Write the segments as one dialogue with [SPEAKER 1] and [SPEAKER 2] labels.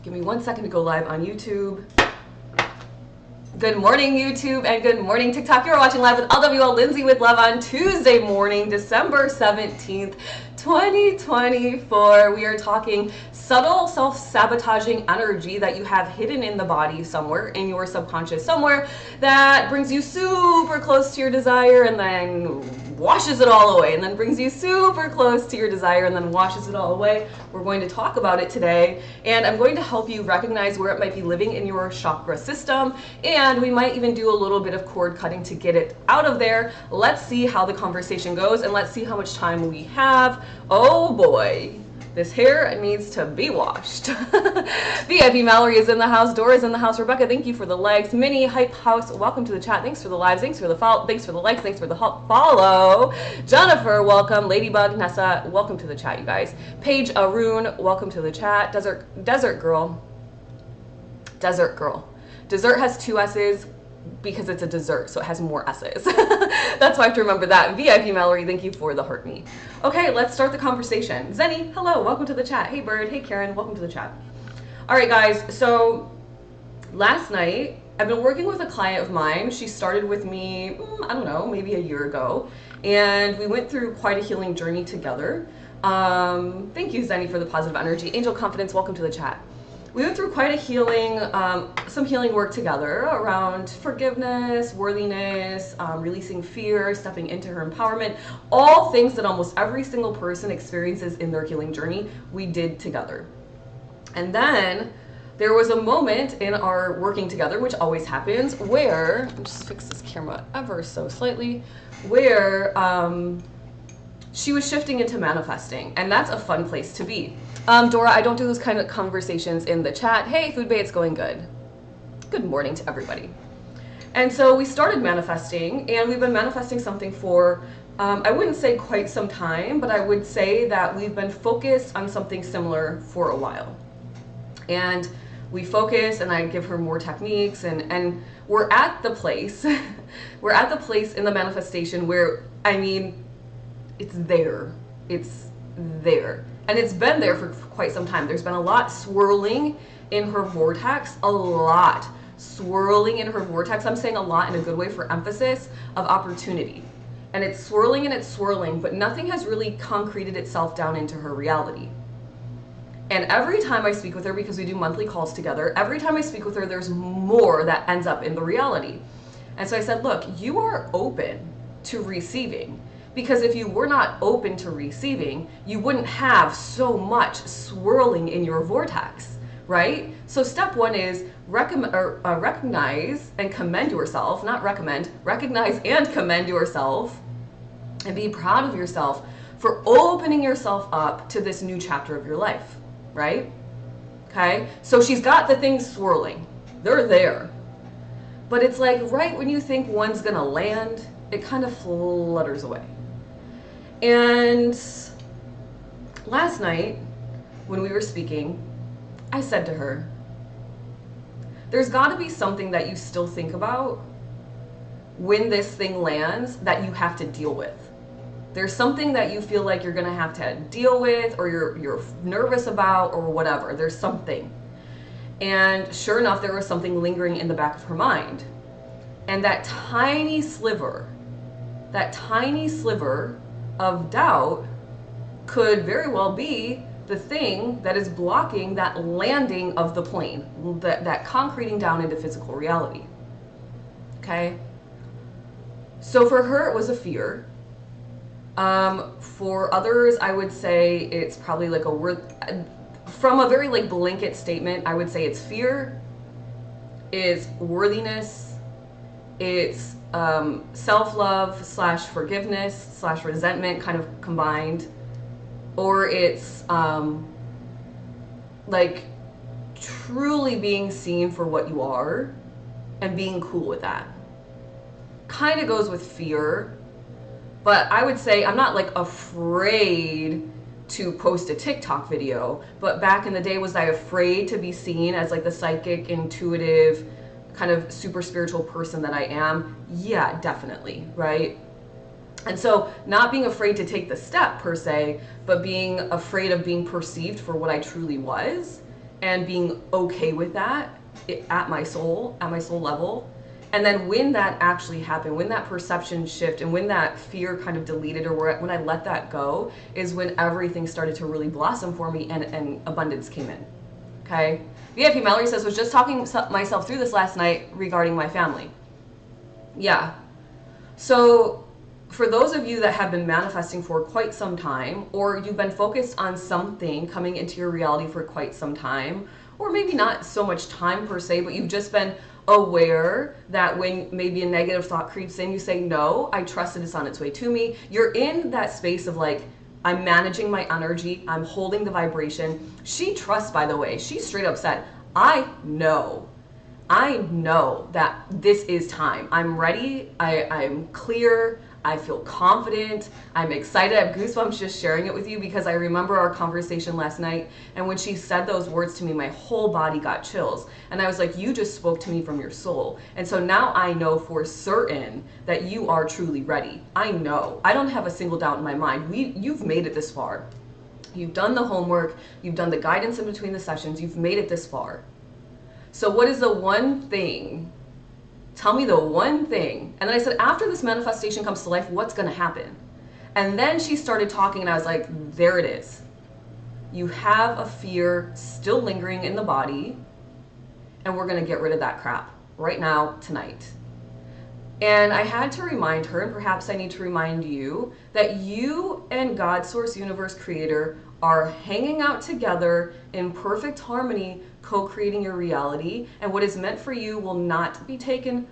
[SPEAKER 1] Give me 1 second to go live on YouTube. Good morning, YouTube, and good morning, TikTok. You're watching live with LWL Lindsay with Love on Tuesday morning, December 17th, 2024. We are talking subtle self-sabotaging energy that you have hidden in the body somewhere, in your subconscious somewhere, that brings you super close to your desire and then washes it all away, and then brings you super close to your desire and then washes it all away. We're going to talk about it today, and I'm going to help you recognize where it might be living in your chakra system, and we might even do a little bit of cord cutting to get it out of there. Let's see how the conversation goes, and let's see how much time we have. Oh boy. This hair needs to be washed. VIP Mallory is in the house. Dora is in the house. Rebecca, thank you for the likes. Minnie Hype House, welcome to the chat. Thanks for the lives. Thanks for the follow. Thanks for the likes. Thanks for the follow. Jennifer, welcome. Ladybug, Nessa, welcome to the chat, you guys. Paige Arun, welcome to the chat. Desert Girl. Dessert has 2 S's because it's a dessert, so it has more S's. That's why I have to remember that. VIP Mallory, thank you for the heart me. Okay, let's start the conversation. Zenny, hello, welcome to the chat. Hey Bird, hey Karen, welcome to the chat. All right guys, so last night, I've been working with a client of mine. She started with me, I don't know, maybe a year ago, and we went through quite a healing journey together. Thank you, Zenny, for the positive energy. Angel Confidence, welcome to the chat. We went through quite a healing, some healing work together around forgiveness, worthiness, releasing fear, stepping into her empowerment, all things that almost every single person experiences in their healing journey, we did together. And then there was a moment in our working together, which always happens, where, I'll just fix this camera ever so slightly, where she was shifting into manifesting, and that's a fun place to be. Dora, I don't do those kind of conversations in the chat. Hey, Food Bay, it's going good. Good morning to everybody. And so we started manifesting, and we've been manifesting something for, I wouldn't say quite some time, but I would say that we've been focused on something similar for a while. And we focus, and I give her more techniques, and we're at the place, we're at the place in the manifestation where, I mean, it's there. It's there. And it's been there for quite some time. There's been a lot swirling in her vortex, a lot swirling in her vortex. I'm saying a lot in a good way for emphasis of opportunity. And it's swirling, but nothing has really concreted itself down into her reality. And every time I speak with her, because we do monthly calls together, every time I speak with her, there's more that ends up in the reality. And so I said, look, you are open to receiving. Because if you were not open to receiving, you wouldn't have so much swirling in your vortex, right? So step 1 is recognize and commend yourself, not recommend, recognize and commend yourself, and be proud of yourself for opening yourself up to this new chapter of your life, right? Okay, so she's got the things swirling, they're there. But it's like right when you think one's gonna land, it kind of flutters away. And last night, when we were speaking, I said to her, there's got to be something that you still think about when this thing lands that you have to deal with. There's something that you feel like you're going to have to deal with, or you're nervous about, or whatever. There's something. And sure enough, there was something lingering in the back of her mind. And that tiny sliver of doubt could very well be the thing that is blocking that landing of the plane, that concreting down into physical reality. Okay? So for her, it was a fear. For others, I would say it's probably like a word, from a very like blanket statement, I would say it's fear, it's worthiness, it's self-love / forgiveness / resentment kind of combined, or it's like truly being seen for what you are and being cool with that. Kind of goes with fear, but I would say I'm not like afraid to post a TikTok video, but back in the day, was I afraid to be seen as like the psychic, intuitive, kind of super spiritual person that I am? Yeah, definitely, right? And so not being afraid to take the step per se, but being afraid of being perceived for what I truly was, and being okay with that at my soul level. And then when that actually happened, when that perception shift and when that fear kind of deleted, or when I let that go, is when everything started to really blossom for me and abundance came in. Okay? VIP Mallory says, was just talking myself through this last night regarding my family. Yeah. So for those of you that have been manifesting for quite some time, or you've been focused on something coming into your reality for quite some time, or maybe not so much time per se, but you've just been aware that when maybe a negative thought creeps in, you say, no, I trust that it's on its way to me. You're in that space of like, I'm managing my energy, I'm holding the vibration. She trusts, by the way, she straight up said, I know that this is time. I'm ready, I'm clear, I feel confident, I'm excited. I have goosebumps just sharing it with you because I remember our conversation last night, and when she said those words to me, my whole body got chills. And I was like, you just spoke to me from your soul. And so now I know for certain that you are truly ready. I know. I don't have a single doubt in my mind. You've made it this far. You've done the homework, you've done the guidance in between the sessions, you've made it this far. So what is the one thing? Tell me the one thing. And then I said, after this manifestation comes to life, what's going to happen? And then she started talking, and I was like, there it is. You have a fear still lingering in the body, and we're going to get rid of that crap right now, tonight. And I had to remind her, and perhaps I need to remind you, that you and God, Source, Universe, Creator are hanging out together in perfect harmony, co-creating your reality, and what is meant for you will not be taken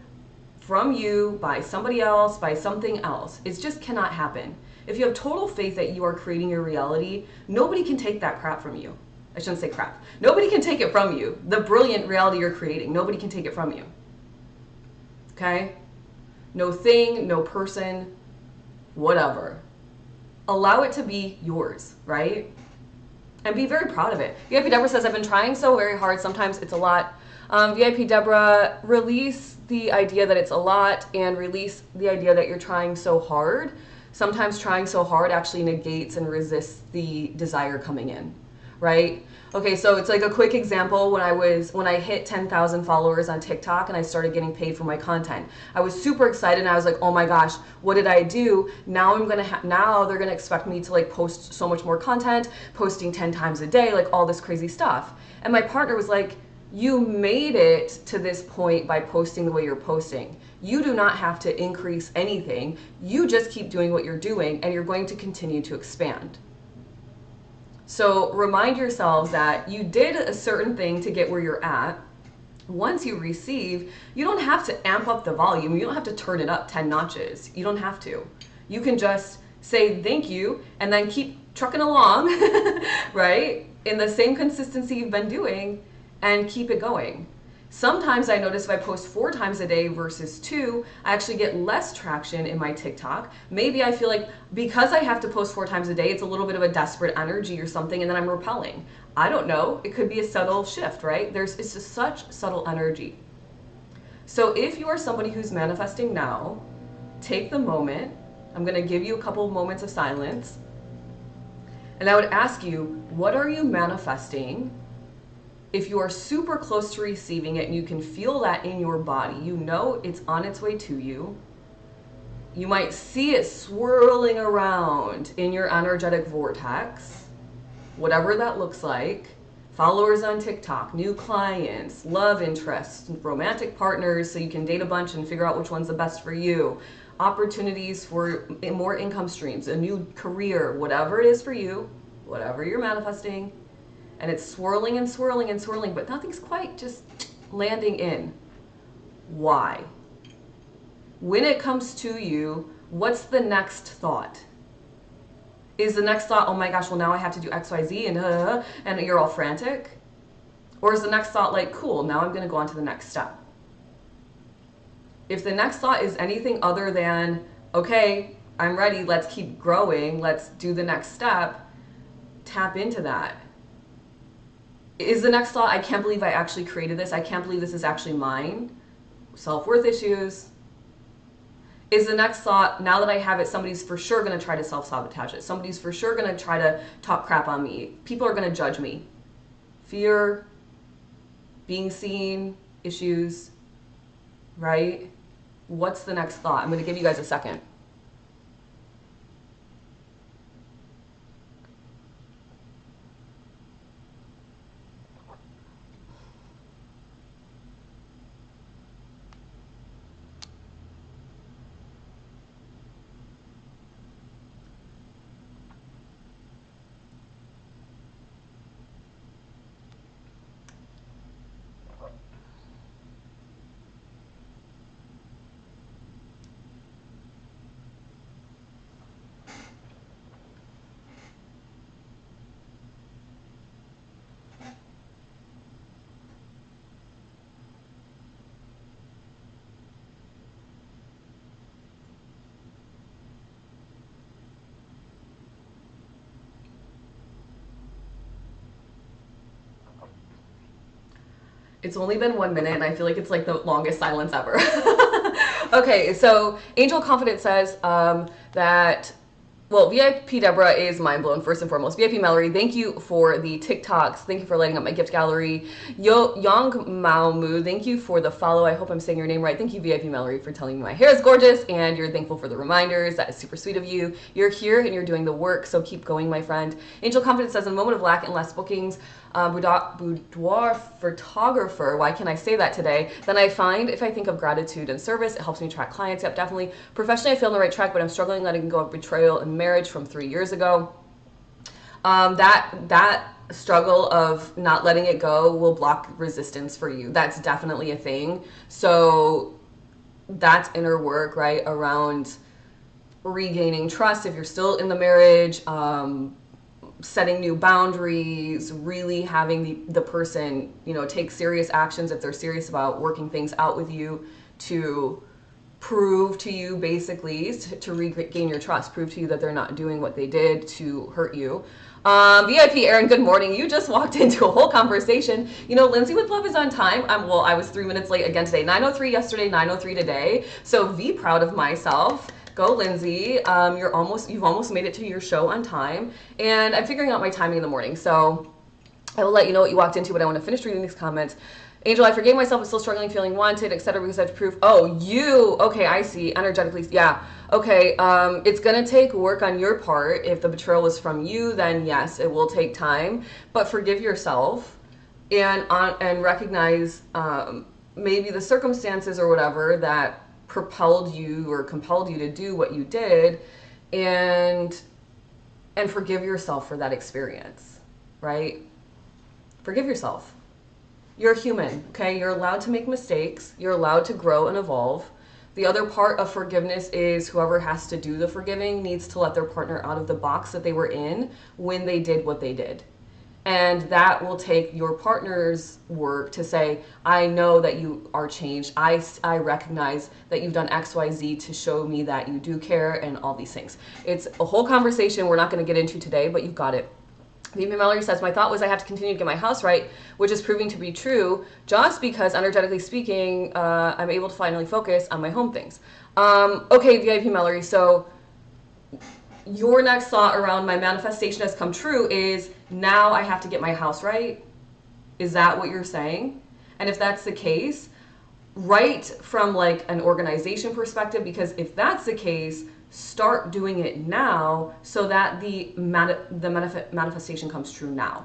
[SPEAKER 1] from you by somebody else, by something else. It just cannot happen. If you have total faith that you are creating your reality, nobody can take that crap from you. I shouldn't say crap. Nobody can take it from you. The brilliant reality you're creating, nobody can take it from you. Okay? No thing, no person, whatever. Allow it to be yours, right? And be very proud of it. VIP Deborah says, I've been trying so very hard. Sometimes it's a lot. VIP Deborah, release the idea that it's a lot and release the idea that you're trying so hard. Sometimes trying so hard actually negates and resists the desire coming in, right? Okay, so it's like a quick example. When I hit 10,000 followers on TikTok and I started getting paid for my content, I was super excited and I was like, oh my gosh, what did I do? Now now they're gonna expect me to like post so much more content, posting 10 times a day, like all this crazy stuff. And my partner was like, you made it to this point by posting the way you're posting. You do not have to increase anything. You just keep doing what you're doing and you're going to continue to expand. So remind yourselves that you did a certain thing to get where you're at. Once you receive, you don't have to amp up the volume. You don't have to turn it up 10 notches. You don't have to. You can just say thank you and then keep trucking along, right? In the same consistency you've been doing and keep it going. Sometimes I notice if I post 4 times a day versus 2, I actually get less traction in my TikTok. Maybe I feel like because I have to post 4 times a day, it's a little bit of a desperate energy or something, and then I'm repelling. I don't know. It could be a subtle shift, right? It's just such subtle energy. So if you are somebody who's manifesting now, take the moment. I'm going to give you a couple of moments of silence. And I would ask you, what are you manifesting? If you are super close to receiving it and you can feel that in your body, you know it's on its way to you. You might see it swirling around in your energetic vortex, whatever that looks like. Followers on TikTok, new clients, love interests, romantic partners so you can date a bunch and figure out which one's the best for you. Opportunities for more income streams, a new career, whatever it is for you, whatever you're manifesting. And it's swirling and swirling and swirling, but nothing's quite just landing in. Why? When it comes to you, what's the next thought? Is the next thought, oh my gosh, well now I have to do X, Y, Z, and you're all frantic? Or is the next thought like, cool, now I'm going to go on to the next step? If the next thought is anything other than, okay, I'm ready, let's keep growing, let's do the next step, tap into that. Is the next thought, I can't believe I actually created this, I can't believe this is actually mine? Self-worth issues. Is the next thought, now that I have it, somebody's for sure going to try to self-sabotage it. Somebody's for sure going to try to talk crap on me. People are going to judge me. Fear, being seen, issues, right? What's the next thought? I'm going to give you guys a second. It's only been 1 minute and I feel like it's like the longest silence ever. Okay, so Angel Confidence says that, well, VIP Deborah is mind blown first and foremost. VIP Mallory, thank you for the TikToks. Thank you for lighting up my gift gallery. Yang Mao Mu, thank you for the follow. I hope I'm saying your name right. Thank you, VIP Mallory, for telling me my hair is gorgeous and you're thankful for the reminders. That is super sweet of you. You're here and you're doing the work, so keep going, my friend. Angel Confidence says, in a moment of lack and less bookings, boudoir photographer, why can't I say that today? Then I find if I think of gratitude and service, it helps me attract clients. Yep, definitely. Professionally, I feel on the right track, but I'm struggling letting go of betrayal and marriage from 3 years ago. That struggle of not letting it go will block resistance for you. That's definitely a thing. So that's inner work, right? Around regaining trust if you're still in the marriage, setting new boundaries, really having the person, you know, take serious actions if they're serious about working things out with you, to prove to you, basically, to regain your trust, prove to you that they're not doing what they did to hurt you. VIP Aaron, good morning. You just walked into a whole conversation. You know, Lindsay with Love is on time. Well, I was 3 minutes late again today. 9:03 yesterday, 9:03 today. So be proud of myself. Go, Lindsay. You've almost made it to your show on time. And I'm figuring out my timing in the morning. So I will let you know what you walked into, but I want to finish reading these comments. Angel, I forgave myself, but still struggling, feeling wanted, etc. because I have to prove. Oh, you. Okay, I see. Energetically. Yeah. Okay. It's going to take work on your part. If the betrayal was from you, then yes, it will take time. But forgive yourself and recognize maybe the circumstances or whatever that propelled you or compelled you to do what you did, and forgive yourself for that experience, right? Forgive yourself. You're a human, okay? You're allowed to make mistakes. You're allowed to grow and evolve. The other part of forgiveness is whoever has to do the forgiving needs to let their partner out of the box that they were in when they did what they did. And that will take your partner's work to say, I know that you are changed. I recognize that you've done X, Y, Z to show me that you do care and all these things. It's a whole conversation we're not going to get into today, but you've got it. VP Mallory says, my thought was I have to continue to get my house right, which is proving to be true just because, energetically speaking, I'm able to finally focus on my home things. Okay, VIP Mallory, so your next thought around my manifestation has come true is now I have to get my house right. Is that what you're saying? And if that's the case, right from like an organization perspective, because if that's the case, start doing it now so that the manifestation comes true now.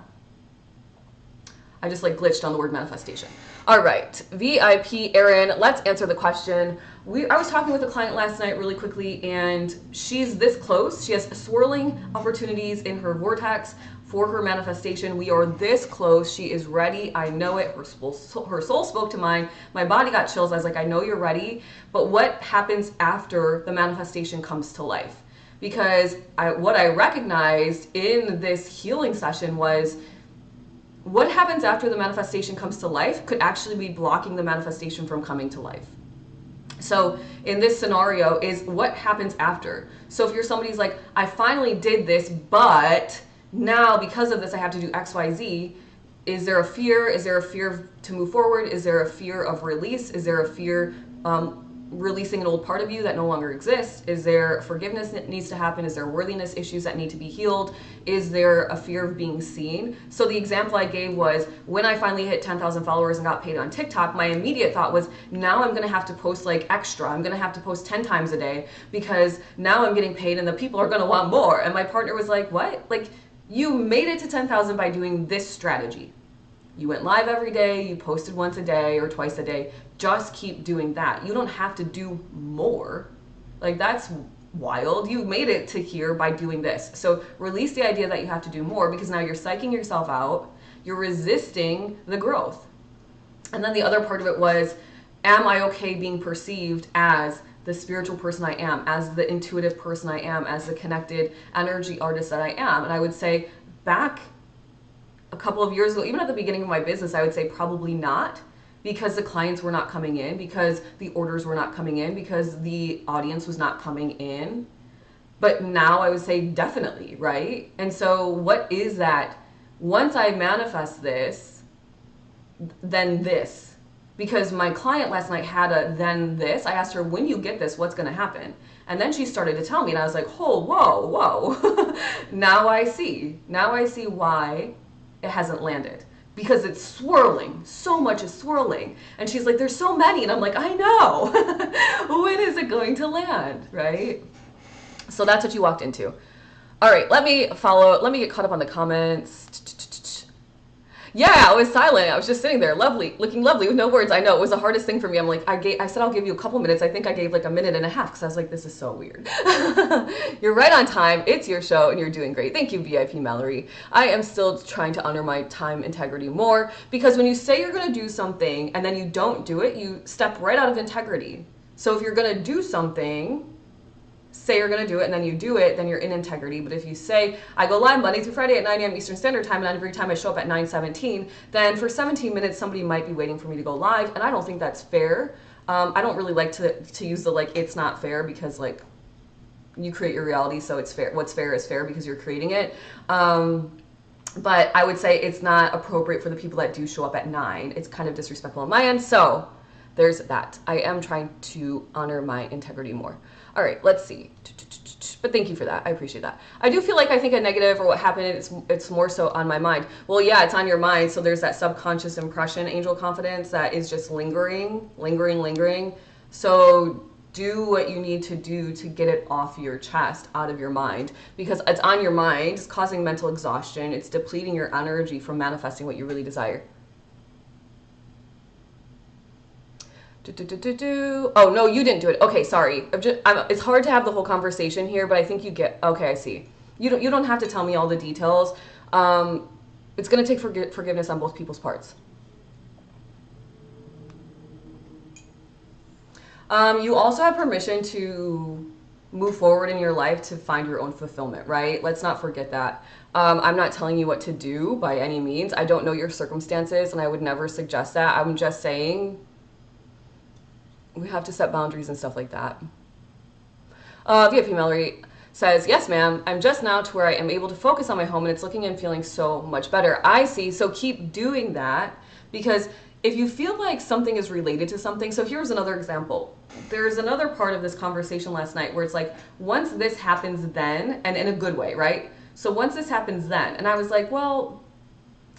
[SPEAKER 1] I just like glitched on the word manifestation. All right, VIP Erin, let's answer the question. I was talking with a client last night really quickly, and she's this close. She has swirling opportunities in her vortex for her manifestation. We are this close. She is ready. I know it. Her soul spoke to mine. My body got chills. I was like, I know you're ready. But what happens after the manifestation comes to life? Because what I recognized in this healing session was what happens after the manifestation comes to life could actually be blocking the manifestation from coming to life. So in this scenario is what happens after. So if you're somebody's like, I finally did this, but now because of this, I have to do X, Y, Z. Is there a fear? Is there a fear to move forward? Is there a fear of release? Is there a fear releasing an old part of you that no longer exists? Is there forgiveness that needs to happen? Is there worthiness issues that need to be healed? Is there a fear of being seen? So the example I gave was when I finally hit 10,000 followers and got paid on TikTok, my immediate thought was, now I'm going to have to post like extra. I'm going to have to post 10 times a day because now I'm getting paid and the people are going to want more. And my partner was like, what? Like, you made it to 10,000 by doing this strategy. You went live every day, you posted once a day or twice a day. Just keep doing that. You don't have to do more. Like, that's wild. You made it to here by doing this. So release the idea that you have to do more, because now you're psyching yourself out. You're resisting the growth. And then the other part of it was, am I okay being perceived as the spiritual person I am, as the intuitive person I am, as the connected energy artist that I am? And I would say back a couple of years ago, even at the beginning of my business, I would say probably not, because the clients were not coming in, because the orders were not coming in, because the audience was not coming in. But now I would say definitely, right? And so what is that? Once I manifest this, then this. Because my client last night had a then this. I asked her, when you get this, what's going to happen? And then she started to tell me, and I was like, oh, whoa. Now I see. Now I see why it hasn't landed. Because it's swirling. So much is swirling. And she's like, there's so many. And I'm like, I know. When is it going to land, right? So that's what you walked into. All right, let me get caught up on the comments. Yeah, I was silent. I was just sitting there, lovely, looking lovely with no words. I know it was the hardest thing for me. I'm like, I said I'll give you a couple minutes. I think I gave like a minute and a half because I was like, this is so weird. You're right on time. It's your show and you're doing great. Thank you, VIP Mallory. I am still trying to honor my time integrity more, because when you say you're going to do something and then you don't do it, you step right out of integrity. So if you're going to do something, say you're going to do it and then you do it, then you're in integrity. But if you say, I go live Monday through Friday at 9 a.m. Eastern Standard Time, and every time I show up at 9:17, then for 17 minutes somebody might be waiting for me to go live, and I don't think that's fair. I don't really like to use the like it's not fair, because like you create your reality, so it's fair. What's fair is fair because you're creating it. But I would say it's not appropriate for the people that do show up at 9. It's kind of disrespectful on my end. So there's that. I am trying to honor my integrity more. All right, let's see. But thank you for that. I appreciate that. I do feel like I think a negative or what happened, it's more so on my mind. Well, yeah, it's on your mind. So there's that subconscious impression, angel confidence, that is just lingering. So do what you need to do to get it off your chest, out of your mind, because it's on your mind. It's causing mental exhaustion. It's depleting your energy from manifesting what you really desire. Oh, no, you didn't do it. Okay, sorry. It's hard to have the whole conversation here, but I think you get, okay, I see. You don't have to tell me all the details. It's going to take forgiveness on both people's parts. You also have permission to move forward in your life to find your own fulfillment, right? Let's not forget that. I'm not telling you what to do by any means. I don't know your circumstances, and I would never suggest that. I'm just saying we have to set boundaries and stuff like that. VIP Mallory says, yes, ma'am. I'm just now to where I am able to focus on my home, and it's looking and feeling so much better. I see. So keep doing that, because if you feel like something is related to something, so here's another example. There's another part of this conversation last night where it's like, once this happens then, and in a good way, right? So once this happens then, and I was like, well,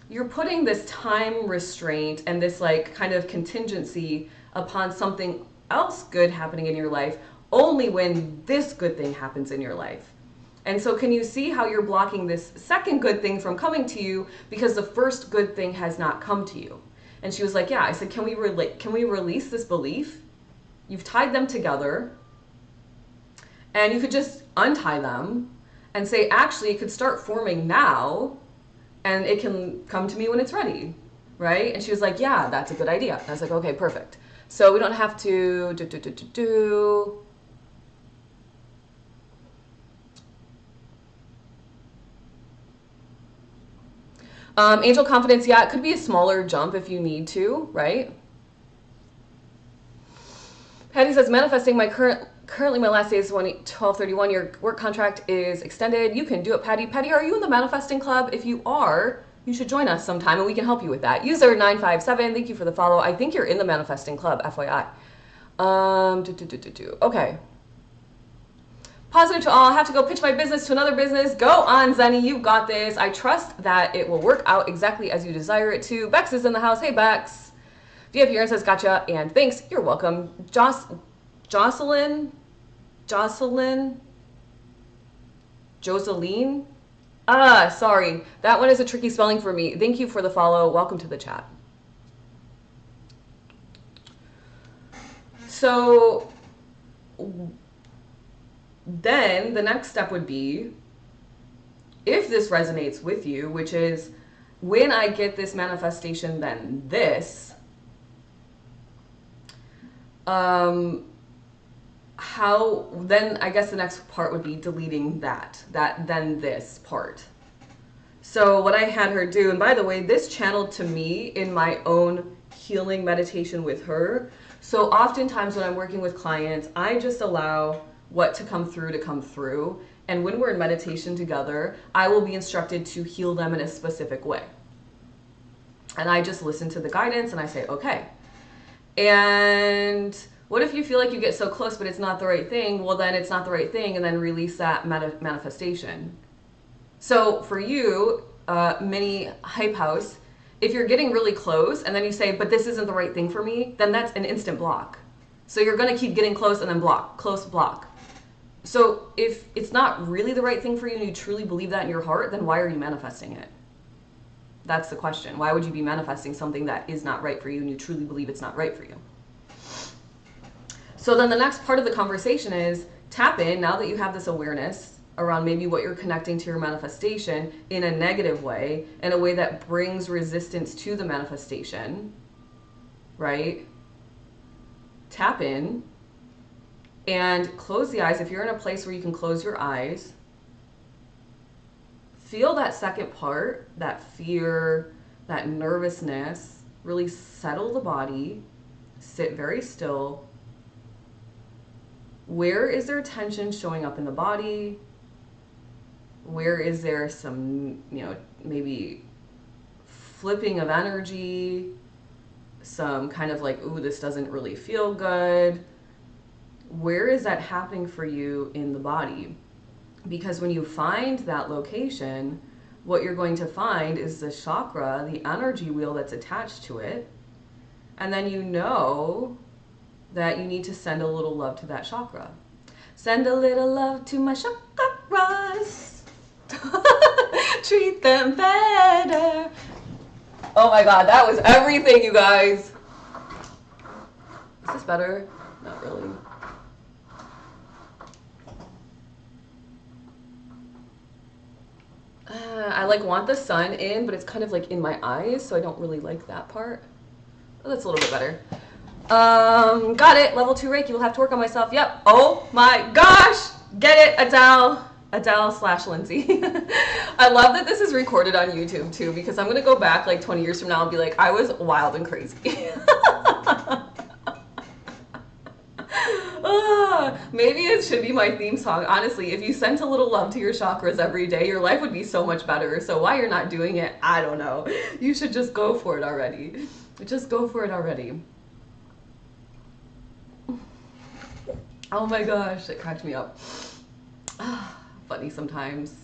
[SPEAKER 1] you're putting this time restraint and this like kind of contingency upon something else good happening in your life only when this good thing happens in your life. And so can you see how you're blocking this second good thing from coming to you because the first good thing has not come to you? And she was like, yeah. I said, can we release this belief? You've tied them together, and you could just untie them and say, actually, it could start forming now, and it can come to me when it's ready, right? And she was like, yeah, that's a good idea. And I was like, okay, perfect. So we don't have to angel confidence, yeah, it could be a smaller jump if you need to, right? Patty says, manifesting my currently my last day is 12/31. Your work contract is extended. You can do it, Patty. Patty, are you in the manifesting club? If you are, you should join us sometime and we can help you with that. User 957, thank you for the follow. I think you're in the manifesting club, FYI. Okay. Positive to all. I have to go pitch my business to another business. Go on, Zenny. You got this. I trust that it will work out exactly as you desire it to. Bex is in the house. Hey, Bex. VIP Aaron says, gotcha. And thanks. You're welcome. Jocelyn? Sorry. That one is a tricky spelling for me. Thank you for the follow. Welcome to the chat. So then the next step would be, if this resonates with you, which is when I get this manifestation, then this, then I guess the next part would be deleting that then this part. So what I had her do, and by the way, this channeled to me in my own healing meditation with her. So oftentimes when I'm working with clients, I just allow what to come through. And when we're in meditation together, I will be instructed to heal them in a specific way. And I just listen to the guidance and I say, okay. And what if you feel like you get so close, but it's not the right thing? Well, then it's not the right thing, and then release that manifestation. So for you, mini hype house, if you're getting really close and then you say, but this isn't the right thing for me, then that's an instant block. So you're going to keep getting close and then block, close, block. So if it's not really the right thing for you and you truly believe that in your heart, then why are you manifesting it? That's the question. Why would you be manifesting something that is not right for you and you truly believe it's not right for you? So then the next part of the conversation is tap in, now that you have this awareness around maybe what you're connecting to your manifestation in a negative way, in a way that brings resistance to the manifestation, right? Tap in and close the eyes. If you're in a place where you can close your eyes, feel that second part, that fear, that nervousness, really settle the body, sit very still. Where is there tension showing up in the body? Where is there some, maybe flipping of energy, some kind of like, ooh, this doesn't really feel good? Where is that happening for you in the body? Because when you find that location, what you're going to find is the chakra, the energy wheel that's attached to it. And then you know that you need to send a little love to that chakra. Send a little love to my chakras. Treat them better. Oh my God, that was everything, you guys. Is this better? Not really. I want the sun in, but it's kind of like in my eyes, so I don't really like that part. Oh, that's a little bit better. Got it. Level 2 Reiki. Will have to work on myself. Yep. Oh my gosh. Get it, Adele/Lindsay. I love that this is recorded on YouTube too, because I'm gonna go back like 20 years from now and be like, I was wild and crazy. Maybe it should be my theme song. Honestly, if you sent a little love to your chakras every day, your life would be so much better. So why you're not doing it, I don't know. You should just go for it already. Just go for it already. Oh my gosh, it cracked me up. Funny sometimes.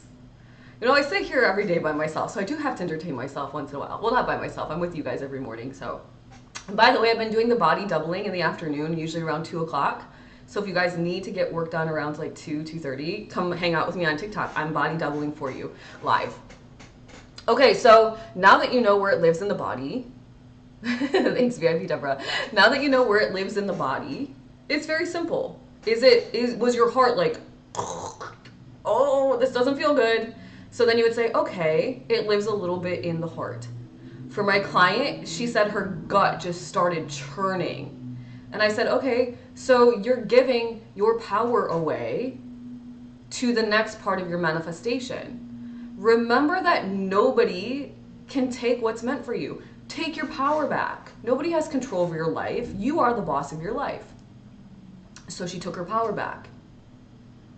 [SPEAKER 1] I sit here every day by myself, so I do have to entertain myself once in a while. Well, not by myself. I'm with you guys every morning, so. And by the way, I've been doing the body doubling in the afternoon, usually around 2 o'clock. So if you guys need to get work done around like 2:30, come hang out with me on TikTok. I'm body doubling for you live. Okay, so now that you know where it lives in the body, thanks VIP Deborah. Now that you know where it lives in the body, it's very simple. Was your heart like, oh, this doesn't feel good? So then you would say, okay, it lives a little bit in the heart. For my client, she said her gut just started churning. And I said, okay, so you're giving your power away to the next part of your manifestation. Remember that nobody can take what's meant for you. Take your power back. Nobody has control over your life. You are the boss of your life. So she took her power back.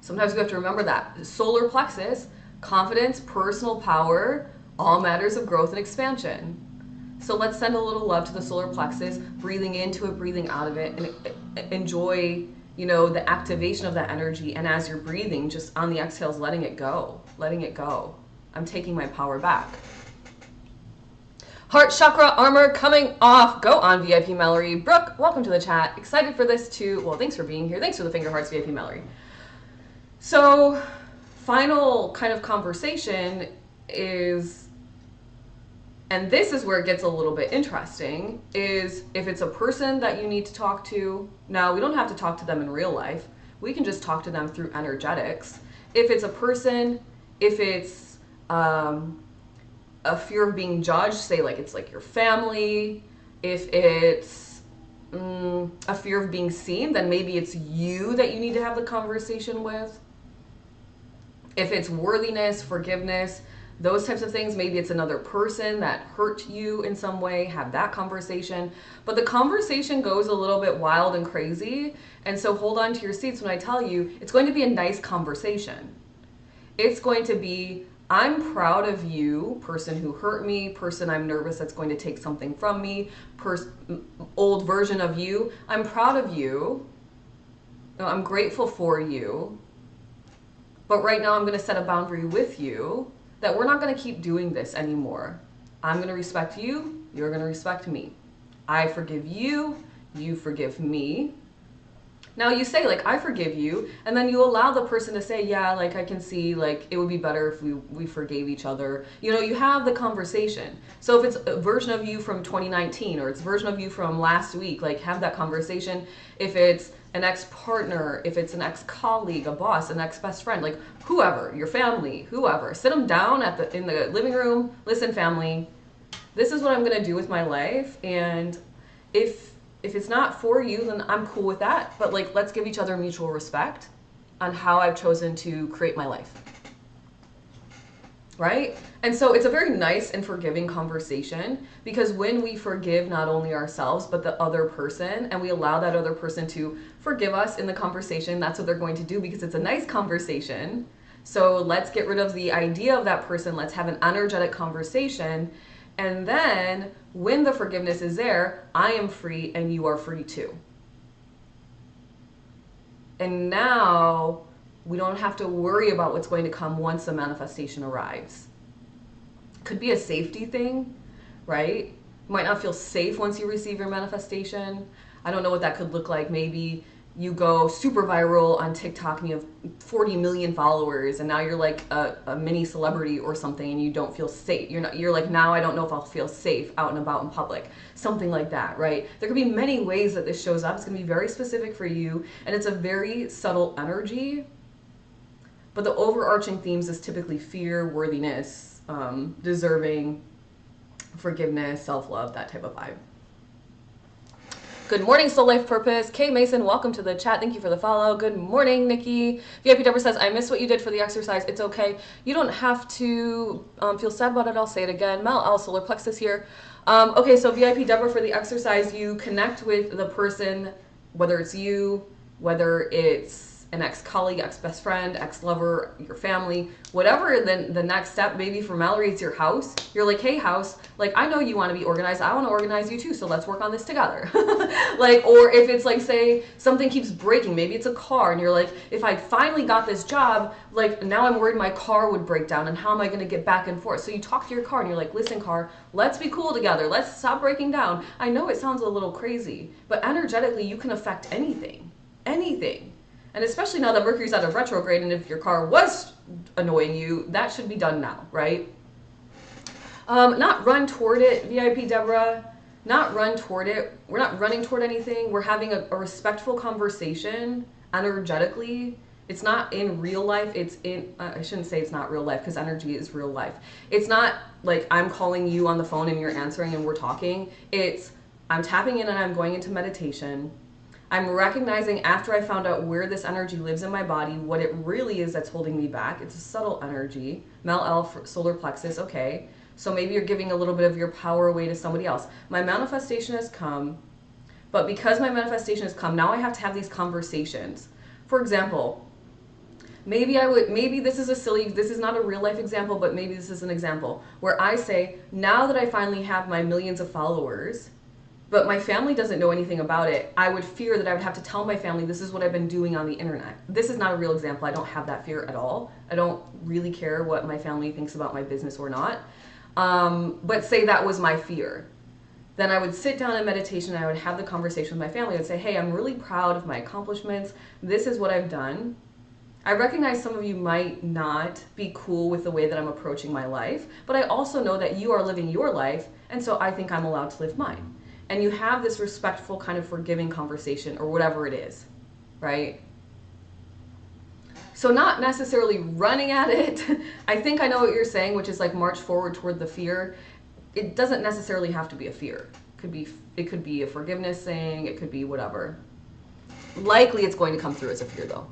[SPEAKER 1] Sometimes we have to remember that. Solar plexus, confidence, personal power, all matters of growth and expansion. So let's send a little love to the solar plexus, breathing into it, breathing out of it, and enjoy, you know, the activation of that energy. And as you're breathing, just on the exhales, letting it go, letting it go. I'm taking my power back. Heart chakra armor coming off. Go on, VIP Mallory. Brooke, welcome to the chat. Excited for this too. Well, thanks for being here. Thanks for the finger hearts, VIP Mallory. So, final kind of conversation is, and this is where it gets a little bit interesting, is if it's a person that you need to talk to. Now, we don't have to talk to them in real life. We can just talk to them through energetics. If it's a person, if it's a fear of being judged, say like it's like your family, if it's a fear of being seen, then maybe it's you that you need to have the conversation with. If it's worthiness, forgiveness, those types of things, maybe it's another person that hurt you in some way, have that conversation. But the conversation goes a little bit wild and crazy, and so hold on to your seats when I tell you it's going to be a nice conversation. It's going to be, I'm proud of you, person who hurt me, person I'm nervous that's going to take something from me, old version of you. I'm proud of you. I'm grateful for you. But right now I'm going to set a boundary with you that we're not going to keep doing this anymore. I'm going to respect you. You're going to respect me. I forgive you. You forgive me. Now you say like, I forgive you, and then you allow the person to say, yeah, like I can see like it would be better if we forgave each other. You know, you have the conversation. So if it's a version of you from 2019 or it's a version of you from last week, like have that conversation. If it's an ex-partner, if it's an ex-colleague, a boss, an ex-best friend, like whoever, your family, whoever, sit them down in the living room. Listen, family, this is what I'm going to do with my life. And if it's not for you, then I'm cool with that. But like, let's give each other mutual respect on how I've chosen to create my life. Right? And so it's a very nice and forgiving conversation, because when we forgive not only ourselves, but the other person, and we allow that other person to forgive us in the conversation, that's what they're going to do, because it's a nice conversation. So let's get rid of the idea of that person. Let's have an energetic conversation. And then when the forgiveness is there, I am free and you are free too. And now we don't have to worry about what's going to come once the manifestation arrives. Could be a safety thing, right? You might not feel safe once you receive your manifestation. I don't know what that could look like. Maybe you go super viral on TikTok and you have 40 million followers, and now you're like a mini celebrity or something, and you don't feel safe. You're like, now I don't know if I'll feel safe out and about in public. Something like that, right? There could be many ways that this shows up. It's gonna be very specific for you, and it's a very subtle energy. But the overarching themes is typically fear, worthiness, deserving, forgiveness, self-love, that type of vibe. Good morning, Soul Life Purpose. Kay Mason, welcome to the chat. Thank you for the follow. Good morning, Nikki. VIP Deborah says, I missed what you did for the exercise. It's okay. You don't have to feel sad about it. I'll say it again. Mel L, Solar Plexus here. Okay, so VIP Deborah, for the exercise, you connect with the person, whether it's you, whether it's an ex-colleague, ex-best friend, ex-lover, your family, whatever. Then the next step, maybe for Mallory, it's your house. You're like, hey house, like I know you want to be organized. I want to organize you too. So let's work on this together. Like, or if it's like, say something keeps breaking, maybe it's a car, and you're like, if I finally got this job, like now I'm worried my car would break down, and how am I going to get back and forth? So you talk to your car and you're like, listen car, let's be cool together. Let's stop breaking down. I know it sounds a little crazy, but energetically you can affect anything, anything. And especially now that Mercury's out of retrograde, and if your car was annoying you, that should be done now, right? Not run toward it, VIP Deborah. Not run toward it. We're not running toward anything. We're having a respectful conversation energetically. It's not in real life. It's in, I shouldn't say it's not real life, because energy is real life. It's not like I'm calling you on the phone and you're answering and we're talking. It's I'm tapping in and I'm going into meditation. I'm recognizing, after I found out where this energy lives in my body, what it really is that's holding me back. It's a subtle energy. Mel L, solar plexus, okay. So maybe you're giving a little bit of your power away to somebody else. My manifestation has come, but because my manifestation has come, now I have to have these conversations. For example, maybe this is not a real life example, but maybe this is an example where I say, now that I finally have my millions of followers, but my family doesn't know anything about it, I would fear that I would have to tell my family, this is what I've been doing on the internet. This is not a real example. I don't have that fear at all. I don't really care what my family thinks about my business or not. But say that was my fear. Then I would sit down in meditation and I would have the conversation with my family. I would say, hey, I'm really proud of my accomplishments. This is what I've done. I recognize some of you might not be cool with the way that I'm approaching my life, but I also know that you are living your life, and so I think I'm allowed to live mine. And you have this respectful, kind of forgiving conversation, or whatever it is, right? So not necessarily running at it. I think I know what you're saying, which is like march forward toward the fear. It doesn't necessarily have to be a fear. It could be a forgiveness thing. It could be whatever. Likely it's going to come through as a fear though.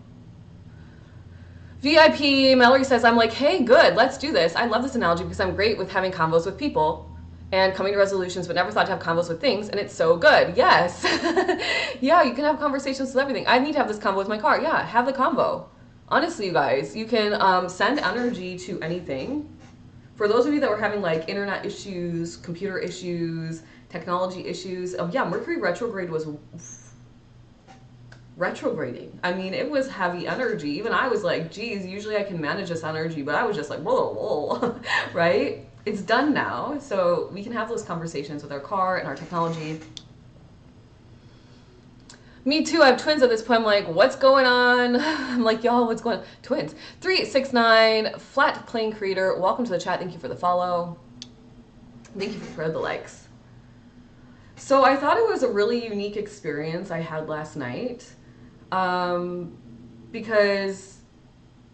[SPEAKER 1] VIP Mallory says, I'm like, hey, good, let's do this. I love this analogy because I'm great with having convos with people and coming to resolutions, but never thought to have convos with things, and it's so good. Yes. Yeah, you can have conversations with everything. I need to have this convo with my car. Yeah, have the convo. Honestly, you guys, you can send energy to anything. For those of you that were having like internet issues, computer issues, technology issues, yeah, Mercury retrograde was retrograding. I mean, it was heavy energy. Even I was like, geez, usually I can manage this energy, but I was just like, whoa, whoa, right? It's done now, so we can have those conversations with our car and our technology. Me too, I have twins at this point. I'm like, what's going on? I'm like, y'all, what's going on? Twins. 3869, Flat Plane Creator, welcome to the chat. Thank you for the follow. Thank you for the likes. So I thought it was a really unique experience I had last night, because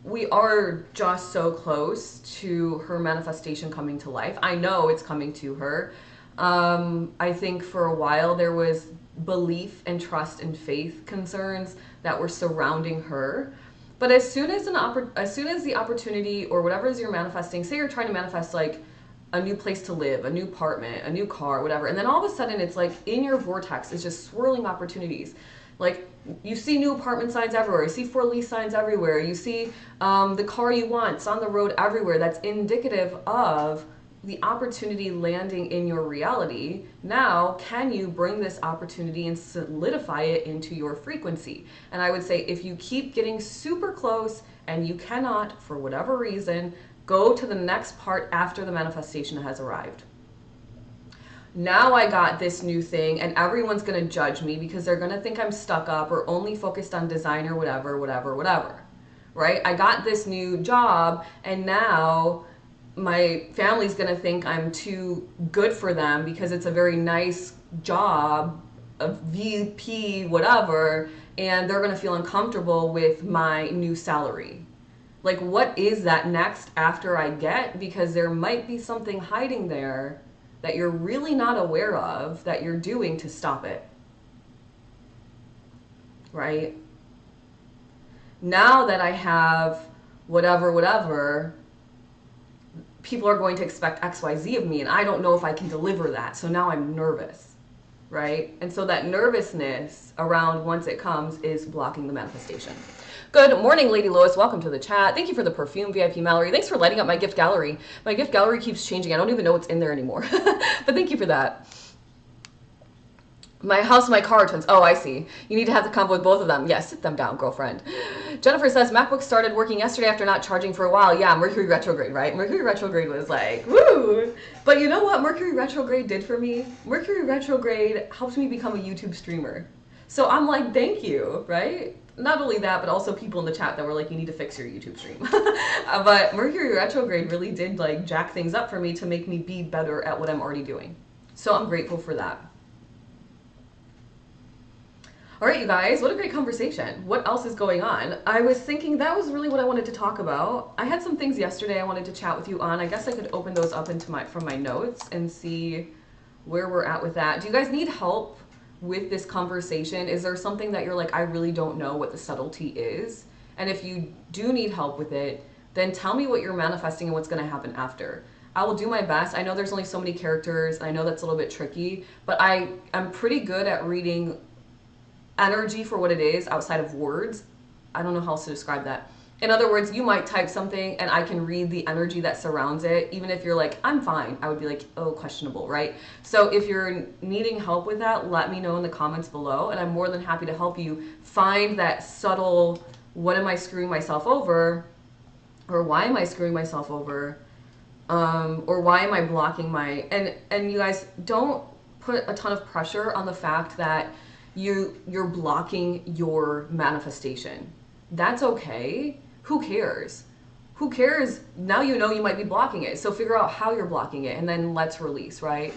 [SPEAKER 1] we are just so close to her manifestation coming to life. I know it's coming to her. I think for a while there was belief and trust and faith concerns that were surrounding her. But as soon as the opportunity or whatever is you're manifesting, say you're trying to manifest like a new place to live, a new apartment, a new car, whatever, and then all of a sudden it's like in your vortex is just swirling opportunities. Like you see new apartment signs everywhere, you see for lease signs everywhere, you see the car you want, it's on the road everywhere. That's indicative of the opportunity landing in your reality. Now, can you bring this opportunity and solidify it into your frequency? And I would say if you keep getting super close and you cannot, for whatever reason, go to the next part after the manifestation has arrived. Now I got this new thing and everyone's gonna judge me because they're gonna think I'm stuck up or only focused on design or whatever, right? I got this new job and now my family's gonna think I'm too good for them because it's a very nice job, a VP, whatever, and they're gonna feel uncomfortable with my new salary. Like, what is that next after I get? Because there might be something hiding there that you're really not aware of that you're doing to stop it, right? Now that I have whatever, people are going to expect XYZ of me and I don't know if I can deliver that. So now I'm nervous, right? And so that nervousness around once it comes is blocking the manifestation. Good morning, Lady Lois. Welcome to the chat. Thank you for the perfume, VIP Mallory. Thanks for lighting up my gift gallery. My gift gallery keeps changing. I don't even know what's in there anymore. But thank you for that. My house and my car are twins. Oh, I see. You need to have the convo with both of them. Yes, sit them down, girlfriend. Jennifer says, MacBook started working yesterday after not charging for a while. Yeah, Mercury retrograde, right? Mercury retrograde was like, woo! But you know what Mercury retrograde did for me? Mercury retrograde helped me become a YouTube streamer. So I'm like, thank you, right? Not only that, but also people in the chat that were like, you need to fix your YouTube stream. But Mercury retrograde really did like jack things up for me to make me be better at what I'm already doing. So I'm grateful for that. All right, you guys, what a great conversation. What else is going on? I was thinking that was really what I wanted to talk about. I had some things yesterday I wanted to chat with you on. I guess I could open those up into from my notes and see where we're at with that. Do you guys need help with this conversation? Is there something that you're like, I really don't know what the subtlety is? And if you do need help with it, then tell me what you're manifesting and what's going to happen after. I will do my best. I know there's only so many characters, and I know that's a little bit tricky, but I'm pretty good at reading energy for what it is outside of words. I don't know how else to describe that. In other words, you might type something and I can read the energy that surrounds it. Even if you're like, I'm fine, I would be like, oh, questionable, right? So if you're needing help with that, let me know in the comments below, and I'm more than happy to help you find that subtle, what am I screwing myself over? Or why am I screwing myself over? Or why am I blocking my, and you guys, don't put a ton of pressure on the fact that you're blocking your manifestation. That's okay. Who cares? Who cares? Now you know you might be blocking it. So figure out how you're blocking it and then let's release, right?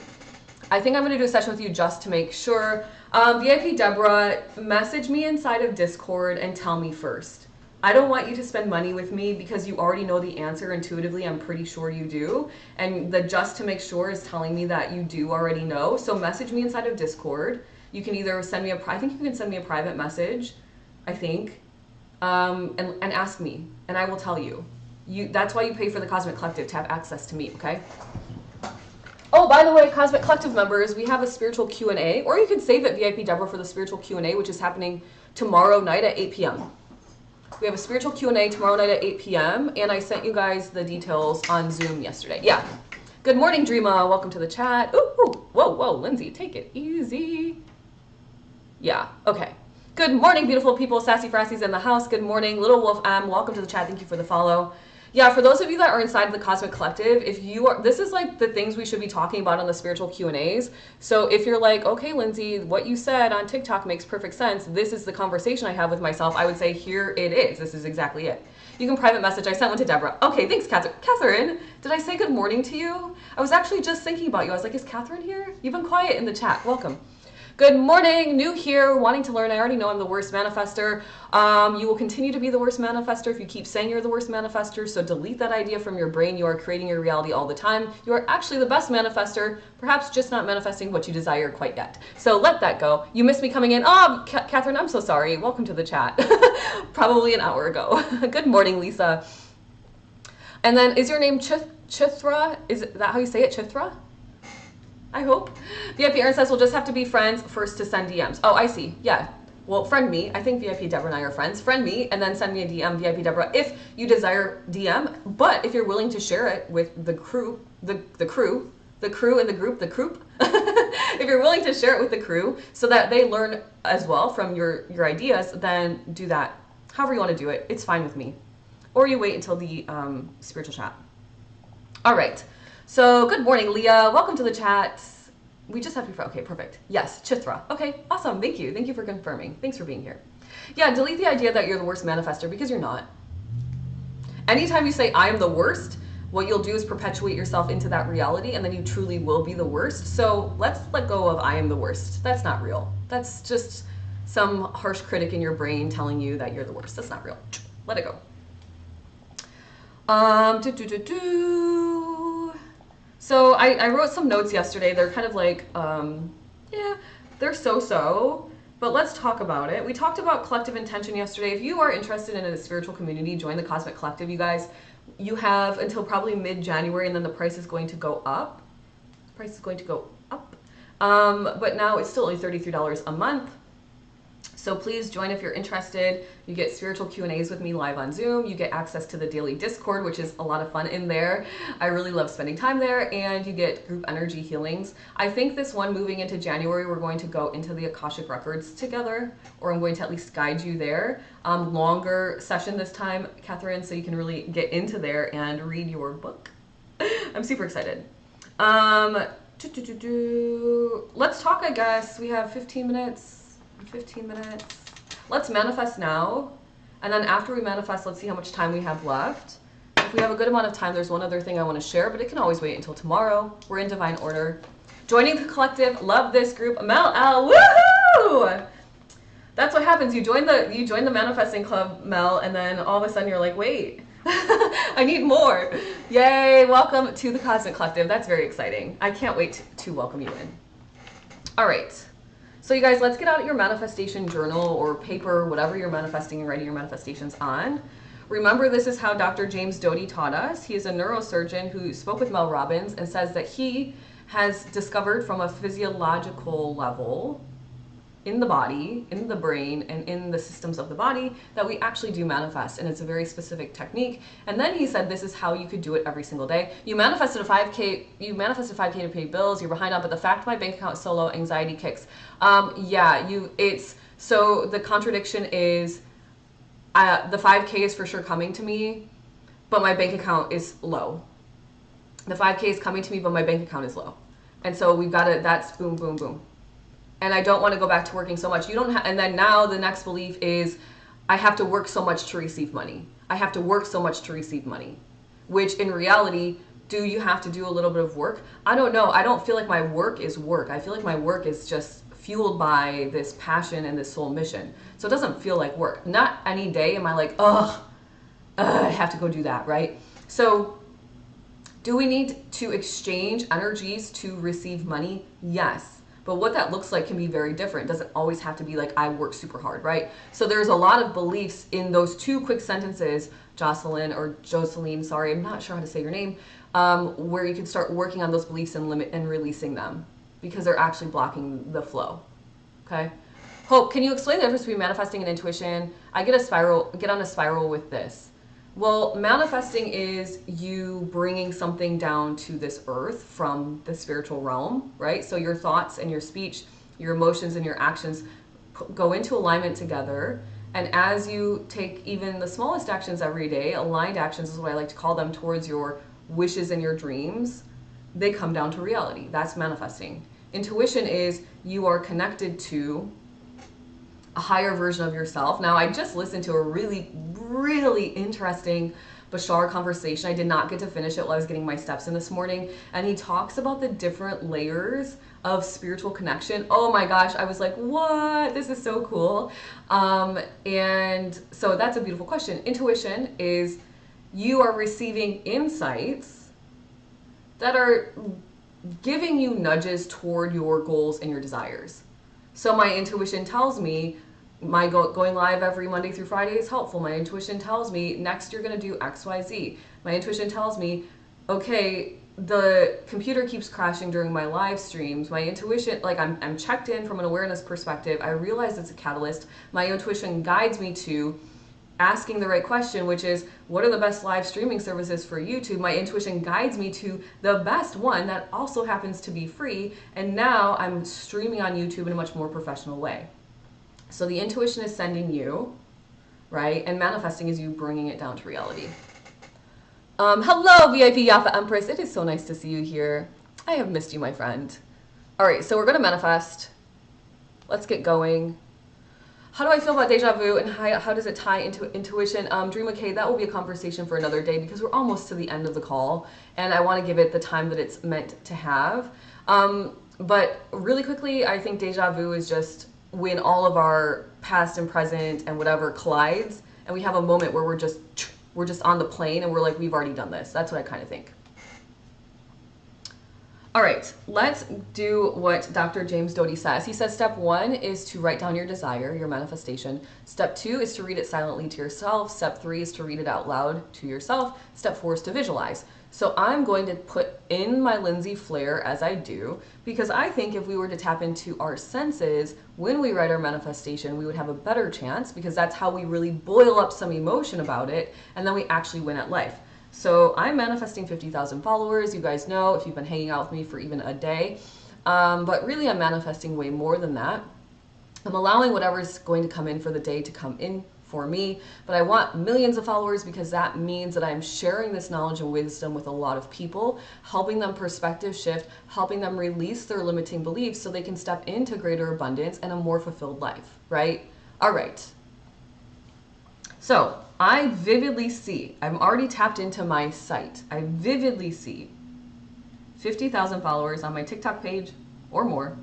[SPEAKER 1] I think I'm going to do a session with you just to make sure. VIP Deborah, message me inside of Discord and tell me first. I don't want you to spend money with me because you already know the answer intuitively. I'm pretty sure you do. And the just to make sure is telling me that you do already know. So message me inside of Discord. You can either send me I think you can send me a private message, I think. And ask me, and I will tell you. That's why you pay for the Cosmic Collective, to have access to me, okay? Oh, by the way, Cosmic Collective members, we have a spiritual Q&A, or you can save it VIP Deborah for the spiritual Q&A, which is happening tomorrow night at 8 p.m. We have a spiritual Q&A tomorrow night at 8 p.m., and I sent you guys the details on Zoom yesterday. Yeah. Good morning, Dreama. Welcome to the chat. Ooh, ooh. Whoa, Lindsay, take it easy. Yeah, okay. Good morning, beautiful people. Sassy Frassy's in the house. Good morning. Little Wolf M, welcome to the chat. Thank you for the follow. Yeah, for those of you that are inside of the Cosmic Collective, if you are, this is like the things we should be talking about on the spiritual Q&As. So if you're like, okay, Lindsay, what you said on TikTok makes perfect sense. This is the conversation I have with myself. I would say, here it is. This is exactly it. You can private message. I sent one to Deborah. Okay, thanks, Catherine. Catherine, did I say good morning to you? I was actually just thinking about you. I was like, is Catherine here? You've been quiet in the chat. Welcome. Good morning, new here, wanting to learn. I already know I'm the worst manifester. You will continue to be the worst manifester if you keep saying you're the worst manifester, so delete that idea from your brain. You are creating your reality all the time. You are actually the best manifester, perhaps just not manifesting what you desire quite yet. So let that go. You missed me coming in. Oh, Catherine, I'm so sorry. Welcome to the chat. Probably an hour ago. Good morning, Lisa. And then, is your name Chithra? Is that how you say it, Chithra? I hope. VIP Aaron says we'll just have to be friends first to send DMs. Oh, I see. Yeah. Well, friend me. I think VIP Deborah and I are friends. Friend me and then send me a DM, VIP Deborah, if you desire DM. But if you're willing to share it with the crew, the crew in the group, the group. If you're willing to share it with the crew so that they learn as well from your ideas, then do that. However you want to do it. It's fine with me. Or you wait until the spiritual chat. All right. So good morning, Leah. Welcome to the chat. We just have to be, okay, perfect. Yes, Chithra. Okay, awesome. Thank you. Thank you for confirming. Thanks for being here. Yeah, delete the idea that you're the worst manifester because you're not. Anytime you say I am the worst, what you'll do is perpetuate yourself into that reality and then you truly will be the worst. So let's let go of I am the worst. That's not real. That's just some harsh critic in your brain telling you that you're the worst. That's not real. Let it go. So I wrote some notes yesterday. They're kind of like, yeah, they're so-so, but let's talk about it. We talked about collective intention yesterday. If you are interested in a spiritual community, join the Cosmic Collective, you guys. You have until probably mid-January, and then the price is going to go up. The price is going to go up. But now it's still only $33 a month. So please join if you're interested. You get spiritual Q&As with me live on Zoom. You get access to the daily Discord, which is a lot of fun in there. I really love spending time there. And you get group energy healings. I think this one moving into January, we're going to go into the Akashic Records together, or I'm going to at least guide you there. Longer session this time, Catherine, so you can really get into there and read your book. I'm super excited. Let's talk, I guess. We have 15 minutes. 15 minutes. Let's manifest now, and then after we manifest, let's see how much time we have left. If we have a good amount of time, there's one other thing I want to share, but it can always wait until tomorrow. We're in divine order. Joining the collective, love this group. Mel L, woohoo! That's what happens. You join the manifesting club, Mel, and then all of a sudden you're like, wait, I need more. Yay! Welcome to the Cosmic Collective. That's very exciting. I can't wait to welcome you in. All right. So you guys, let's get out your manifestation journal or paper, whatever you're manifesting and writing your manifestations on. Remember, this is how Dr. James Doty taught us. He is a neurosurgeon who spoke with Mel Robbins and says that he has discovered from a physiological level in the body, in the brain, and in the systems of the body that we actually do manifest. And it's a very specific technique. And then he said, this is how you could do it every single day. You manifested a 5K, to pay bills, you're behind on, but the fact my bank account is so low, anxiety kicks. So the contradiction is, the 5K is for sure coming to me, but my bank account is low. The 5K is coming to me, but my bank account is low. And so we've got to, that's boom, boom, boom. And I don't want to go back to working so much. You don't have, and then now the next belief is, I have to work so much to receive money. I have to work so much to receive money. Which in reality, do you have to do a little bit of work? I don't know. I don't feel like my work is work. I feel like my work is just fueled by this passion and this soul mission. So it doesn't feel like work. Not any day am I like, I have to go do that, right? So do we need to exchange energies to receive money? Yes. But what that looks like can be very different. It doesn't always have to be like, I work super hard, right? So there's a lot of beliefs in those two quick sentences, Jocelyn, sorry, I'm not sure how to say your name, where you can start working on those beliefs and releasing them because they're actually blocking the flow, okay? Hope, can you explain the difference between manifesting and intuition? I get on a spiral with this. Well, manifesting is you bringing something down to this earth from the spiritual realm, right? So your thoughts and your speech, your emotions and your actions go into alignment together. And as you take even the smallest actions every day, aligned actions is what I like to call them, towards your wishes and your dreams, they come down to reality. That's manifesting. Intuition is you are connected to a higher version of yourself. Now, I just listened to a really, really interesting Bashar conversation. I did not get to finish it while I was getting my steps in this morning. And he talks about the different layers of spiritual connection. Oh my gosh, I was like, what? This is so cool. And so that's a beautiful question. Intuition is you are receiving insights that are giving you nudges toward your goals and your desires. So my intuition tells me my going live every Monday through Friday is helpful. My intuition tells me next you're going to do X, Y, Z. My intuition tells me, okay, the computer keeps crashing during my live streams. My intuition, like I'm checked in from an awareness perspective. I realize it's a catalyst. My intuition guides me to asking the right question, which is, what are the best live streaming services for YouTube? My intuition guides me to the best one that also happens to be free. And now I'm streaming on YouTube in a much more professional way. So the intuition is sending you, right? And manifesting is you bringing it down to reality. Hello, VIP Yafa Empress. It is so nice to see you here. I have missed you, my friend. All right, so we're going to manifest. Let's get going. How do I feel about deja vu and how does it tie into intuition? Dream okay, that will be a conversation for another day because we're almost to the end of the call and I want to give it the time that it's meant to have. But really quickly, I think deja vu is just when all of our past and present and whatever collides and we have a moment where we're just on the plane and we're like, we've already done this. That's what I kind of think. All right, let's do what Dr. James Doty says. He says step 1 is to write down your desire, your manifestation. Step 2 is to read it silently to yourself. Step 3 is to read it out loud to yourself. Step 4 is to visualize. So I'm going to put in my Lindsay flair as I do, because I think if we were to tap into our senses when we write our manifestation, we would have a better chance because that's how we really boil up some emotion about it, and then we actually win at life. So I'm manifesting 50,000 followers. You guys know if you've been hanging out with me for even a day. But really I'm manifesting way more than that. I'm allowing whatever's going to come in for the day to come in for me. But I want millions of followers because that means that I'm sharing this knowledge and wisdom with a lot of people, helping them perspective shift, helping them release their limiting beliefs so they can step into greater abundance and a more fulfilled life, right? All right. So I vividly see, I'm already tapped into my site. I vividly see 50,000 followers on my TikTok page or more.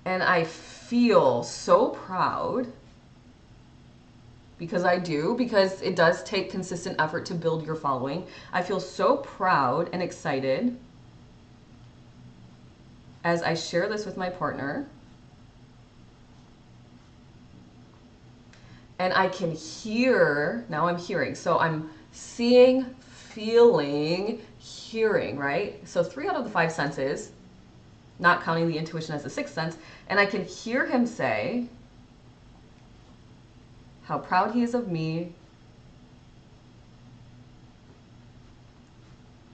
[SPEAKER 1] And I feel so proud because I do, because it does take consistent effort to build your following. I feel so proud and excited as I share this with my partner. And I can hear, now I'm hearing, so I'm seeing, feeling, hearing, right? So 3 out of the 5 senses, not counting the intuition as the 6th sense, and I can hear him say how proud he is of me,